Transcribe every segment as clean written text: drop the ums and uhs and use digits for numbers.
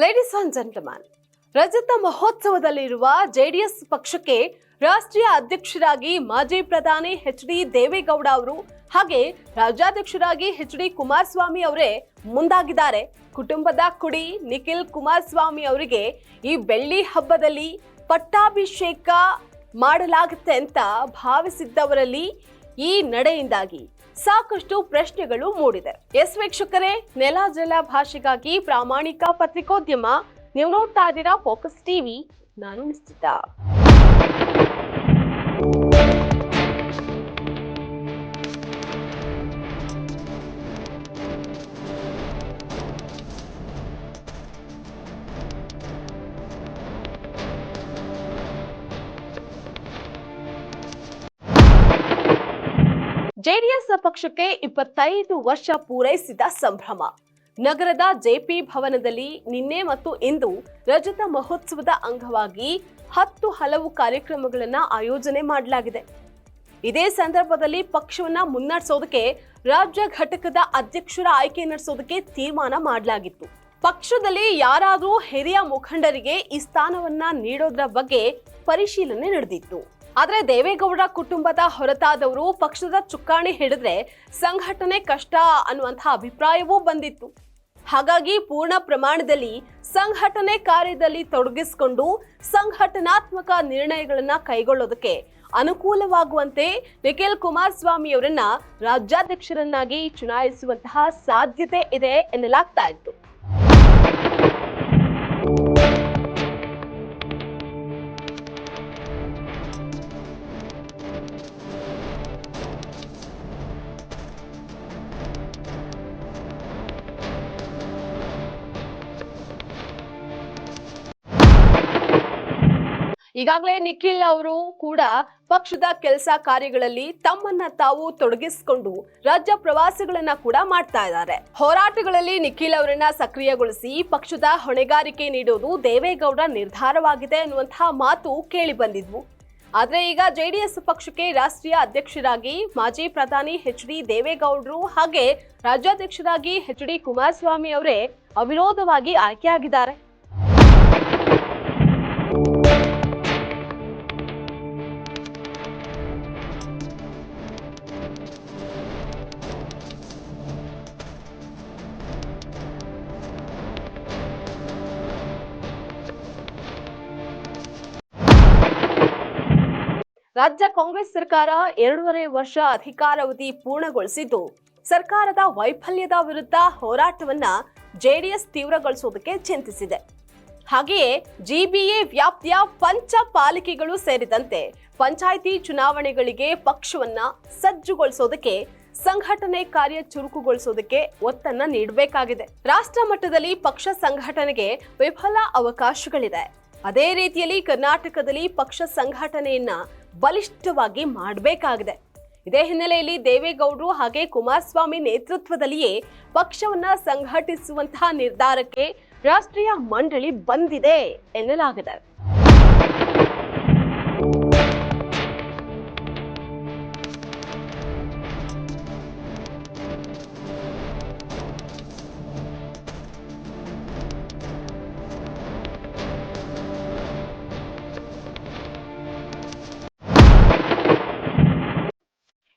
Ladies and gentleman, ರಜತ ಮಹೋತ್ಸವದಲ್ಲಿರುವ JDS ಪಕ್ಷಕ್ಕೆ ರಾಷ್ಟ್ರೀಯ ಅಧ್ಯಕ್ಷರಾಗಿ ಮಾಜಿ ಪ್ರಧಾನಿ ಎಚ್.ಡಿ. ದೇವೇಗೌಡ ಅವರು ಹಾಗೆ ರಾಜ್ಯಾಧ್ಯಕ್ಷರಾಗಿ ಎಚ್.ಡಿ. ಕುಮಾರಸ್ವಾಮಿ ಅವರೇ ಮುಂದಾಗಿದ್ದಾರೆ. ಕುಟುಂಬದ ಕುಡಿ ನಿಖಿಲ್ ಕುಮಾರಸ್ವಾಮಿ ಅವರಿಗೆ ಈ ಬೆಳ್ಳಿ ಹಬ್ಬದಲ್ಲಿ ಪಟ್ಟಾಭಿಷೇಕ ಮಾಡಲಾಗುತ್ತೆ ಅಂತ ಭಾವಿಸಿದ್ದವರಲ್ಲಿ ಈ ನಡೆಯಿಂದಾಗಿ ಸಾಕಷ್ಟು ಪ್ರಶ್ನೆಗಳು ಮೂಡಿದೆ. ಎಸ್ ವೀಕ್ಷಕರೇ, ನೆಲ ಜಲ ಭಾಷೆಗಾಗಿ ಪ್ರಾಮಾಣಿಕ ಪತ್ರಿಕೋದ್ಯಮ. ನೀವು ನೋಡ್ತಾ ಇದ್ದೀರಾ ಫೋಕಸ್ ಟಿವಿ. ನಾನು ನಿಶ್ಚಿತ. ಜೆಡಿಎಸ್ ಪಕ್ಷಕ್ಕೆ 25 ವರ್ಷ ಪೂರೈಸಿದ ಸಂಭ್ರಮ. ನಗರದ ಜೆಪಿ ಭವನದಲ್ಲಿ ನಿನ್ನೆ ಮತ್ತು ಇಂದು ರಜತ ಮಹೋತ್ಸವದ ಅಂಗವಾಗಿ 10 ಹಲವು ಕಾರ್ಯಕ್ರಮಗಳನ್ನು ಆಯೋಜನೆ ಮಾಡಲಾಗಿದೆ. ಇದೇ ಸಂದರ್ಭದಲ್ಲಿ ಪಕ್ಷವನ್ನ ಮುನ್ನಡೆಸೋದಕ್ಕೆ ರಾಜ್ಯ ಘಟಕದ ಅಧ್ಯಕ್ಷರ ಆಯ್ಕೆ ನಡೆಸೋದಕ್ಕೆ ತೀರ್ಮಾನ ಮಾಡಲಾಗಿತ್ತು. ಪಕ್ಷದಲ್ಲಿ ಯಾರಾದರೂ ಹಿರಿಯ ಮುಖಂಡರಿಗೆ ಈ ಸ್ಥಾನವನ್ನ ನೀಡೋದ್ರ ಬಗ್ಗೆ ಪರಿಶೀಲನೆ ನಡೆದಿತ್ತು. ಆದ್ರೆ ದೇವೇಗೌಡ ಕುಟುಂಬದ ಹೊರತಾದವರು ಪಕ್ಷದ ಚುಕ್ಕಾಣಿ ಹಿಡಿದ್ರೆ ಸಂಘಟನೆ ಕಷ್ಟ ಅನ್ನುವಂತಹ ಅಭಿಪ್ರಾಯವೂ ಬಂದಿತ್ತು. ಹಾಗಾಗಿ ಪೂರ್ಣ ಪ್ರಮಾಣದಲ್ಲಿ ಸಂಘಟನೆ ಕಾರ್ಯದಲ್ಲಿ ತೊಡಗಿಸಿಕೊಂಡು ಸಂಘಟನಾತ್ಮಕ ನಿರ್ಣಯಗಳನ್ನ ಕೈಗೊಳ್ಳೋದಕ್ಕೆ ಅನುಕೂಲವಾಗುವಂತೆ ನಿಖಿಲ್ ಕುಮಾರಸ್ವಾಮಿ ಅವರನ್ನ ರಾಜ್ಯಾಧ್ಯಕ್ಷರನ್ನಾಗಿ ಚುನಾಯಿಸುವಂತಹ ಸಾಧ್ಯತೆ ಇದೆ ಎನ್ನಲಾಗ್ತಾ ಇತ್ತು. ಈಗಾಗಲೇ ನಿಖಿಲ್ ಅವರು ಕೂಡ ಪಕ್ಷದ ಕೆಲಸ ಕಾರ್ಯಗಳಲ್ಲಿ ತಮ್ಮನ್ನ ತಾವು ತೊಡಗಿಸಿಕೊಂಡು ರಾಜ್ಯ ಪ್ರವಾಸಗಳನ್ನ ಕೂಡ ಮಾಡ್ತಾ ಇದ್ದಾರೆ. ಹೋರಾಟಗಳಲ್ಲಿ ನಿಖಿಲ್ ಅವರನ್ನ ಸಕ್ರಿಯಗೊಳಿಸಿ ಪಕ್ಷದ ಹೊಣೆಗಾರಿಕೆ ನೀಡೋದು ದೇವೇಗೌಡ ನಿರ್ಧಾರವಾಗಿದೆ ಅನ್ನುವಂತಹ ಮಾತು ಕೇಳಿ ಬಂದಿದ್ವು. ಆದ್ರೆ ಈಗ ಜೆಡಿಎಸ್ ಪಕ್ಷಕ್ಕೆ ರಾಷ್ಟ್ರೀಯ ಅಧ್ಯಕ್ಷರಾಗಿ ಮಾಜಿ ಪ್ರಧಾನಿ ಎಚ್.ಡಿ. ದೇವೇಗೌಡರು ಹಾಗೆ ರಾಜ್ಯಾಧ್ಯಕ್ಷರಾಗಿ ಎಚ್.ಡಿ. ಕುಮಾರಸ್ವಾಮಿ ಅವರೇ ಅವಿರೋಧವಾಗಿ ಆಯ್ಕೆಯಾಗಿದ್ದಾರೆ. ರಾಜ್ಯ ಕಾಂಗ್ರೆಸ್ ಸರ್ಕಾರ 2.5 ವರ್ಷ ಅಧಿಕಾರಾವಧಿ ಪೂರ್ಣಗೊಳಿಸಿದ್ದು, ಸರ್ಕಾರದ ವೈಫಲ್ಯದ ವಿರುದ್ಧ ಹೋರಾಟವನ್ನ ಜೆಡಿಎಸ್ ತೀವ್ರಗೊಳಿಸೋದಕ್ಕೆ ಚಿಂತಿಸಿದೆ. ಹಾಗೆಯೇ ಜಿಬಿಎ ವ್ಯಾಪ್ತಿಯ ಪಂಚಪಾಲಿಕೆಗಳು ಸೇರಿದಂತೆ ಪಂಚಾಯಿತಿ ಚುನಾವಣೆಗಳಿಗೆ ಪಕ್ಷವನ್ನ ಸಜ್ಜುಗೊಳಿಸೋದಕ್ಕೆ ಸಂಘಟನೆ ಕಾರ್ಯ ಚುರುಕುಗೊಳಿಸೋದಕ್ಕೆ ಒತ್ತನ್ನ ನೀಡಬೇಕಾಗಿದೆ. ರಾಷ್ಟ್ರ ಮಟ್ಟದಲ್ಲಿ ಪಕ್ಷ ಸಂಘಟನೆಗೆ ವಿಫಲ ಅವಕಾಶಗಳಿದೆ. ಅದೇ ರೀತಿಯಲ್ಲಿ ಕರ್ನಾಟಕದಲ್ಲಿ ಪಕ್ಷ ಸಂಘಟನೆಯನ್ನ ಬಲಿಷ್ಠವಾಗಿ ಮಾಡಬೇಕಾಗಿದೆ. ಇದೇ ಹಿನ್ನೆಲೆಯಲ್ಲಿ ದೇವೇಗೌಡರು ಹಾಗೆ ಕುಮಾರಸ್ವಾಮಿ ನೇತೃತ್ವದಲ್ಲಿಯೇ ಪಕ್ಷವನ್ನ ಸಂಘಟಿಸುವಂತಹ ನಿರ್ಧಾರಕ್ಕೆ ರಾಷ್ಟ್ರೀಯ ಮಂಡಳಿ ಬಂದಿದೆ ಎನ್ನಲಾಗಿದೆ.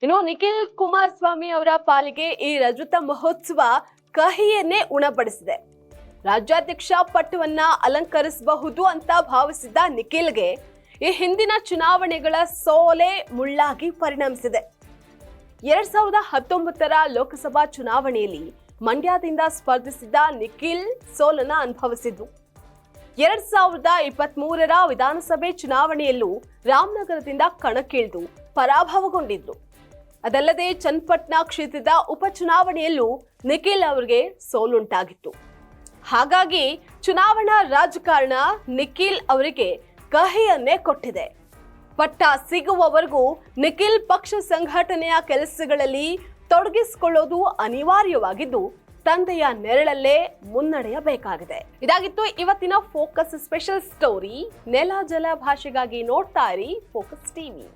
ಇನ್ನು ನಿಖಿಲ್ ಕುಮಾರಸ್ವಾಮಿ ಅವರ ಪಾಲಿಗೆ ಈ ರಜತ ಮಹೋತ್ಸವ ಕಹಿಯನ್ನೇ ಉಣಬಡಿಸಿದೆ. ರಾಜ್ಯಾಧ್ಯಕ್ಷ ಪಟ್ಟವನ್ನ ಅಲಂಕರಿಸಬಹುದು ಅಂತ ಭಾವಿಸಿದ್ದ ನಿಖಿಲ್ಗೆ ಈ ಹಿಂದಿನ ಚುನಾವಣೆಗಳ ಸೋಲೆ ಮುಳ್ಳಾಗಿ ಪರಿಣಮಿಸಿದೆ. 2019ರ ಲೋಕಸಭಾ ಚುನಾವಣೆಯಲ್ಲಿ ಮಂಡ್ಯದಿಂದ ಸ್ಪರ್ಧಿಸಿದ್ದ ನಿಖಿಲ್ ಸೋಲನ್ನ ಅನುಭವಿಸಿದ್ರು. 2023ರ ವಿಧಾನಸಭೆ ಚುನಾವಣೆಯಲ್ಲೂ ರಾಮನಗರದಿಂದ ಕಣಕ್ಕಿಳಿದು ಪರಾಭವಗೊಂಡಿದ್ರು. ಅದಲ್ಲದೆ ಚನ್ನಪಟ್ಟಣ ಕ್ಷೇತ್ರದ ಉಪಚುನಾವಣೆಯಲ್ಲೂ ನಿಖಿಲ್ ಅವರಿಗೆ ಸೋಲುಂಟಾಗಿತ್ತು. ಹಾಗಾಗಿ ಚುನಾವಣಾ ರಾಜಕಾರಣ ನಿಖಿಲ್ ಅವರಿಗೆ ಕಹಿಯನ್ನೇ ಕೊಟ್ಟಿದೆ. ಪಟ್ಟ ಸಿಗುವವರೆಗೂ ನಿಖಿಲ್ ಪಕ್ಷ ಸಂಘಟನೆಯ ಕೆಲಸಗಳಲ್ಲಿ ತೊಡಗಿಸಿಕೊಳ್ಳೋದು ಅನಿವಾರ್ಯವಾಗಿದ್ದು, ತಂದೆಯ ನೆರಳಲ್ಲೇ ಮುನ್ನಡೆಯಬೇಕಾಗಿದೆ. ಇದಾಗಿತ್ತು ಇವತ್ತಿನ ಫೋಕಸ್ ಸ್ಪೆಷಲ್ ಸ್ಟೋರಿ. ನೆಲ ಜಲ ಭಾಷೆಗಾಗಿ ನೋಡ್ತಾ ಇರಿ ಫೋಕಸ್ ಟಿವಿ.